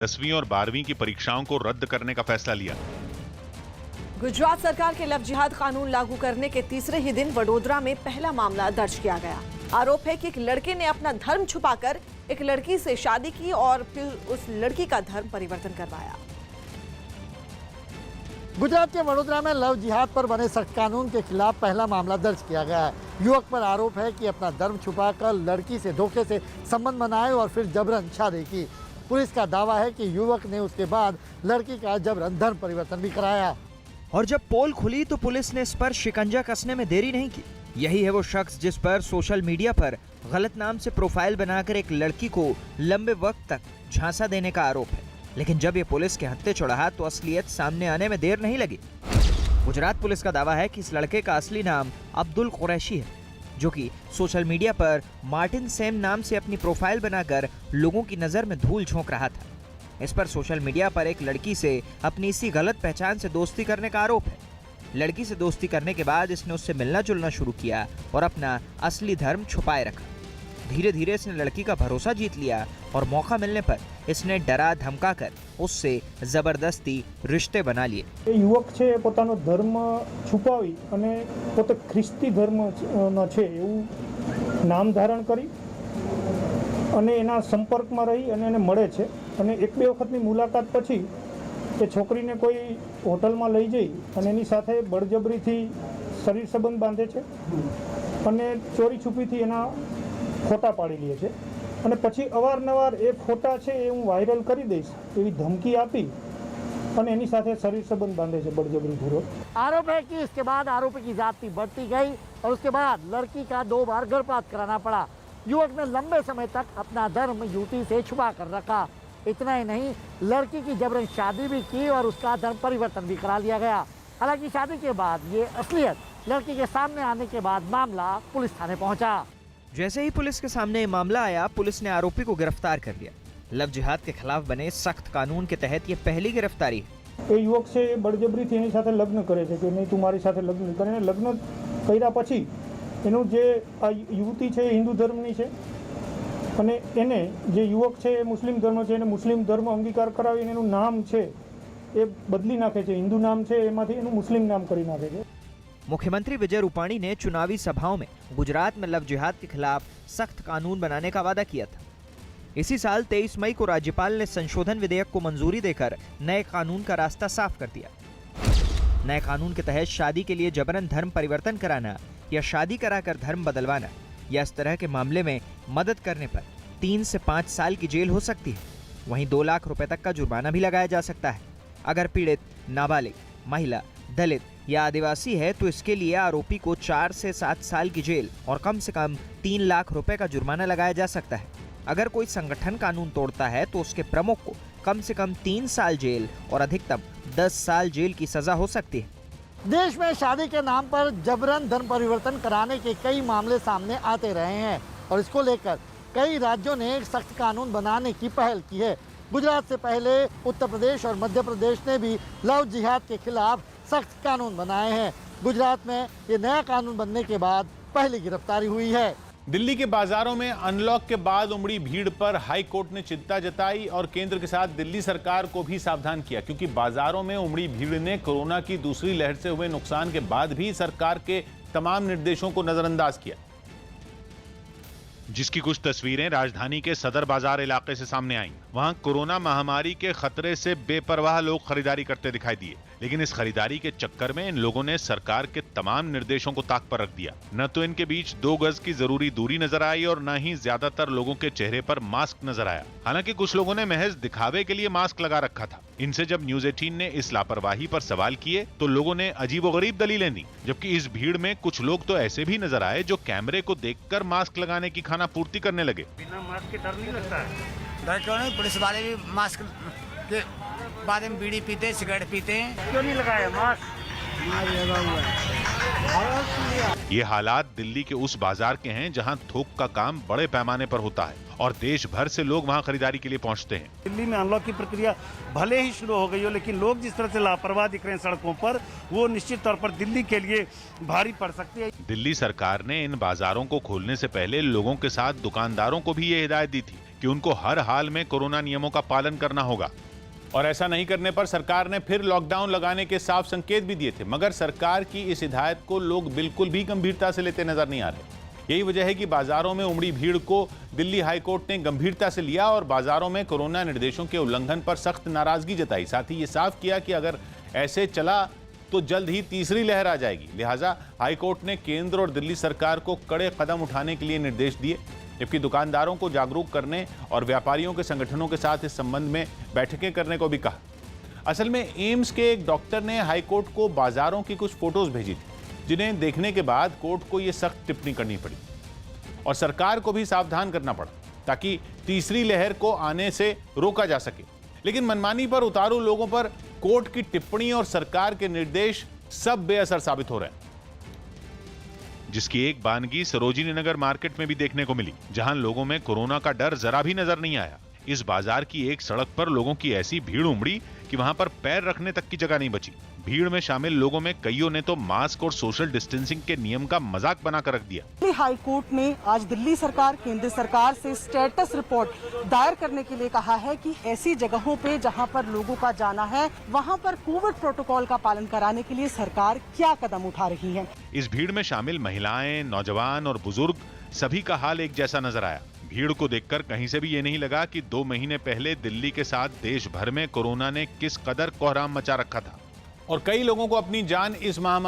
10वीं और 12वीं की परीक्षाओं को रद्द करने का फैसला लिया। गुजरात सरकार के लव जिहाद कानून लागू करने के तीसरे ही दिन वडोदरा में पहला मामला दर्ज किया गया। आरोप है कि एक लड़के ने अपना धर्म छुपाकर एक लड़की से शादी की और फिर उस लड़की का धर्म परिवर्तन करवाया। गुजरात के वडोदरा में लव जिहाद पर बने सख्त कानून के खिलाफ पहला मामला दर्ज किया गया है। युवक पर आरोप है कि अपना धर्म छुपाकर लड़की से धोखे से संबंध बनाए और फिर जबरन शादी की। पुलिस का दावा है कि युवक ने उसके बाद लड़की का जबरन धर्म परिवर्तन भी कराया। और जब पोल खुली तो पुलिस ने इस पर शिकंजा कसने में देरी नहीं की। यही है वो शख्स जिस पर सोशल मीडिया पर गलत नाम से प्रोफाइल बनाकर एक लड़की को लंबे वक्त तक झांसा देने का आरोप है। लेकिन जब ये पुलिस के हत्थे चढ़ा तो असलियत सामने आने में देर नहीं लगी। गुजरात पुलिस का दावा है कि इस लड़के का असली नाम अब्दुल कुरैशी है, जो कि सोशल मीडिया पर मार्टिन सेम नाम से अपनी प्रोफाइल बनाकर लोगों की नजर में धूल झोंक रहा था। इस पर सोशल मीडिया पर एक लड़की से अपनी इसी गलत पहचान से दोस्ती करने का आरोप है। लड़की से दोस्ती करने के बाद इसने उससे मिलना जुलना शुरू किया और अपना असली धर्म छुपाए रखा। धीरे धीरे इसने लड़की का भरोसा जीत लिया और मौका मिलने पर इसने डरा धमकाकर उससे जबरदस्ती रिश्ते बना लिए। युवक छे पोतानो धर्म छुपावी अने पोते ख्रिस्ती धर्म न छे एवं नाम धारण करी अने एना संपर्कमां रही अने एने मळे छे अने एक बे वखतनी मुलाकात पछी ए छोकरीने कोई होટલમાં લઈ જઈ અને એની સાથે બળજબરીથી શરીર સંબંધ બાંધે છે અને ચોરી છુપીથી એના ફોટા પાડી લે છે અને પછી અવારનવાર એ ફોટા છે એ હું વાયરલ કરી દઈશ એવી ધમકી આપી અને એની સાથે શરીર સંબંધ બાંધે છે બળજબરીપૂર્વક। आरोप है कि इसके बाद आरोपी की जाति बढ़ती गई और उसके बाद लड़की का 2 बार गर्भपात कराना पड़ा। युवक ने लंबे समय तक अपना धर्म युवती से छुपा कर रखा। इतना ही नहीं, लड़की की जबरन शादी भी की और उसका धर्म परिवर्तन भी करा लिया गया। हालांकि शादी के बाद ये असलियत लड़की के सामने आने के बाद मामला पुलिस थाने पहुंचा। जैसे ही पुलिस के सामने ये मामला आया, पुलिस ने आरोपी को गिरफ्तार कर लिया। लव जिहाद के खिलाफ बने सख्त कानून के तहत ये पहली गिरफ्तारी है। એ યુવક છે એ બળજબરીથી એની સાથે લગ્ન કરે છે કે નહીં તું મારી સાથે લગ્ન કરે। લગ્ન કર્યા પછી એનું જે આ યુવતી છે એ હિન્દુ ધર્મની છે અને એને જે યુવક છે એ મુસ્લિમ ધર્મ છે એને મુસ્લિમ ધર્મ અંગીકાર કરાવીને એનું નામ છે એ બદલી નાખે છે। હિન્દુ નામ છે એમાંથી એનું મુસ્લિમ નામ કરી નાખે છે। मुख्यमंत्री विजय रूपाणी ने चुनावी सभाओं में गुजरात में लव जिहाद के खिलाफ सख्त कानून बनाने का वादा किया था। इसी साल 23 मई को राज्यपाल ने संशोधन विधेयक को मंजूरी देकर नए कानून का रास्ता साफ कर दिया। नए कानून के तहत शादी के लिए जबरन धर्म परिवर्तन कराना या शादी कराकर धर्म बदलवाना या इस तरह के मामले में मदद करने पर 3 से 5 साल की जेल हो सकती है। वहीं 2 लाख रुपए तक का जुर्माना भी लगाया जा सकता है। अगर पीड़ित नाबालिग, महिला, दलित या आदिवासी है तो इसके लिए आरोपी को 4 से 7 साल की जेल और कम से कम 3 लाख रुपए का जुर्माना लगाया जा सकता है। अगर कोई संगठन कानून तोड़ता है तो उसके प्रमुख को कम से कम 3 साल जेल और अधिकतम 10 साल जेल की सजा हो सकती है। देश में शादी के नाम पर जबरन धर्म परिवर्तन कराने के कई मामले सामने आते रहे हैं और इसको लेकर कई राज्यों ने एक सख्त कानून बनाने की पहल की है। गुजरात से पहले उत्तर प्रदेश और मध्य प्रदेश ने भी लव जिहाद के खिलाफ सख्त कानून बनाए हैं। गुजरात में ये नया कानून बनने के बाद पहली गिरफ्तारी हुई है। दिल्ली के बाजारों में अनलॉक के बाद उमड़ी भीड़ पर हाई कोर्ट ने चिंता जताई और केंद्र के साथ दिल्ली सरकार को भी सावधान किया, क्योंकि बाजारों में उमड़ी भीड़ ने कोरोना की दूसरी लहर से हुए नुकसान के बाद भी सरकार के तमाम निर्देशों को नजरअंदाज किया, जिसकी कुछ तस्वीरें राजधानी के सदर बाजार इलाके से सामने आईं। वहां कोरोना महामारी के खतरे से बेपरवाह लोग खरीदारी करते दिखाई दिए, लेकिन इस खरीदारी के चक्कर में इन लोगों ने सरकार के तमाम निर्देशों को ताक पर रख दिया। न तो इनके बीच 2 गज की जरूरी दूरी नजर आई और न ही ज्यादातर लोगों के चेहरे पर मास्क नजर आया। हालांकि कुछ लोगों ने महज दिखावे के लिए मास्क लगा रखा था। इनसे जब न्यूज 18 ने इस लापरवाही पर सवाल किए तो लोगों ने अजीबोगरीब दलीलें दी, जबकि इस भीड़ में कुछ लोग तो ऐसे भी नजर आए जो कैमरे को देखकर मास्क लगाने की खाना पूर्ति करने लगे। बिना मास्क के डर नहीं लगता है? डर क्यों नहीं? पुलिस वाले भी मास्क के बाद में बीड़ी पीते, सिगरेट पीते हैं। क्यों नहीं लगाया मास्क? ये हालात दिल्ली के उस बाजार के हैं जहां थोक का काम बड़े पैमाने पर होता है और देश भर से लोग वहां खरीदारी के लिए पहुंचते हैं। दिल्ली में अनलॉक की प्रक्रिया भले ही शुरू हो गई हो, लेकिन लोग जिस तरह से लापरवाह दिख रहे हैं सड़कों पर, वो निश्चित तौर पर दिल्ली के लिए भारी पड़ सकती है। दिल्ली सरकार ने इन बाजारों को खोलने से पहले लोगों के साथ दुकानदारों को भी ये हिदायत दी थी कि उनको हर हाल में कोरोना नियमों का पालन करना होगा। और ऐसा नहीं करने पर सरकार ने फिर लॉकडाउन लगाने के साफ संकेत भी दिए थे, मगर सरकार की इस हिदायत को लोग बिल्कुल भी गंभीरता से लेते नजर नहीं आ रहे। यही वजह है कि बाजारों में उमड़ी भीड़ को दिल्ली हाईकोर्ट ने गंभीरता से लिया और बाजारों में कोरोना निर्देशों के उल्लंघन पर सख्त नाराजगी जताई। साथ ही ये साफ किया कि अगर ऐसे चला तो जल्द ही तीसरी लहर आ जाएगी। लिहाजा हाईकोर्ट ने केंद्र और दिल्ली सरकार को कड़े कदम उठाने के लिए निर्देश दिए, जबकि दुकानदारों को जागरूक करने और व्यापारियों के संगठनों के साथ इस संबंध में बैठकें करने को भी कहा। असल में एम्स के एक डॉक्टर ने हाईकोर्ट को बाजारों की कुछ फोटोज भेजी थी, जिन्हें देखने के बाद कोर्ट को यह सख्त टिप्पणी करनी पड़ी और सरकार को भी सावधान करना पड़ा ताकि तीसरी लहर को आने से रोका जा सके। लेकिन मनमानी पर उतारू लोगों पर कोर्ट की टिप्पणी और सरकार के निर्देश सब बेअसर साबित हो रहे हैं, जिसकी एक बानगी सरोजिनी नगर मार्केट में भी देखने को मिली, जहां लोगों में कोरोना का डर जरा भी नजर नहीं आया। इस बाजार की एक सड़क पर लोगों की ऐसी भीड़ उमड़ी कि वहां पर पैर रखने तक की जगह नहीं बची। भीड़ में शामिल लोगों में कईयों ने तो मास्क और सोशल डिस्टेंसिंग के नियम का मजाक बनाकर रख दिया। दिल्ली हाई कोर्ट ने आज दिल्ली सरकार, केंद्र सरकार से स्टेटस रिपोर्ट दायर करने के लिए कहा है कि ऐसी जगहों पे जहां पर लोगों का जाना है, वहां पर कोविड प्रोटोकॉल का पालन कराने के लिए सरकार क्या कदम उठा रही है। इस भीड़ में शामिल महिलाएं, नौजवान और बुजुर्ग सभी का हाल एक जैसा नजर आया। भीड़ को देखकर कहीं से भी ये नहीं लगा कि 2 महीने पहले दिल्ली के साथ देश भर में कोरोना ने किस कदर कोहराम मचा रखा था और कई लोगों को अपनी जान इस महामारी